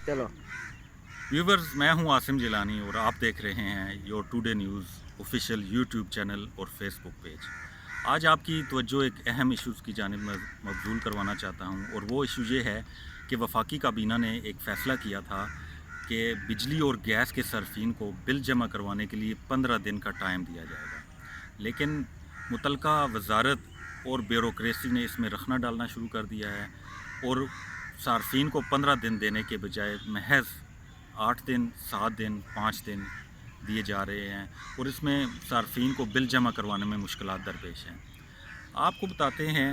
चलो। व्यूवर्स, मैं हूं आसिम जिलानी और आप देख रहे हैं your today news official YouTube channel और फेसबुक पेज। आज आपकी तवज्जो एक अहम इशूज़ की जानिब मबजूल करवाना चाहता हूं और वो इशू ये है कि वफाकी काबीना ने एक फ़ैसला किया था कि बिजली और गैस के सर्फिन को बिल जमा करवाने के लिए 15 दिन का टाइम दिया जाएगा, लेकिन मुतलका वजारत और ब्यूरोक्रेसी ने इसमें रखना डालना शुरू कर दिया है और सार्फिन को 15 दिन देने के बजाय महज 8 दिन, 7 दिन, 5 दिन दिए जा रहे हैं और इसमें सार्फिन को बिल जमा करवाने में मुश्किलात दरपेश हैं। आपको बताते हैं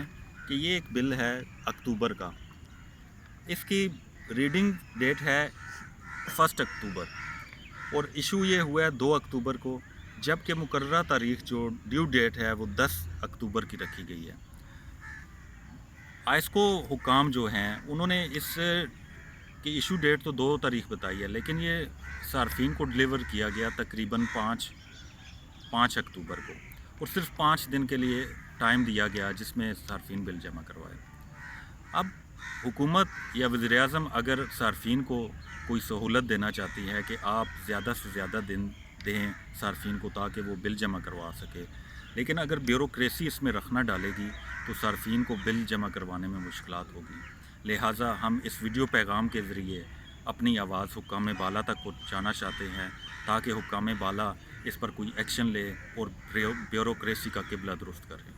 कि ये एक बिल है अक्टूबर का। इसकी रीडिंग डेट है 1 अक्टूबर और इशू ये हुआ है 2 अक्टूबर को, जबकि मुकर्ररा तारीख जो ड्यू डेट है वो 10 अक्टूबर की रखी गई है। आइस्को हुकाम जो हैं उन्होंने इस की इशू डेट तो 2 तारीख बताई है, लेकिन ये सार्फिन को डिलीवर किया गया तकरीबन 5 अक्टूबर को और सिर्फ 5 दिन के लिए टाइम दिया गया जिसमें सार्फिन बिल जमा करवाए। अब हुकूमत या वज़ीर-ए-आज़म अगर सार्फिन को कोई सहूलत देना चाहती है कि आप ज़्यादा से ज़्यादा दिन दें सार्फिन को ताकि वो बिल जमा करवा सके, लेकिन अगर ब्यूरोक्रेसी इसमें रखना डालेगी तो सार्फिन को बिल जमा करवाने में मुश्किलात होगी। लिहाजा हम इस वीडियो पैगाम के ज़रिए अपनी आवाज़ हुक्काम बाला तक पहुँचाना चाहते हैं ताकि हुक्काम बाला इस पर कोई एक्शन ले और ब्यूरोक्रेसी का किबला दुरुस्त करें।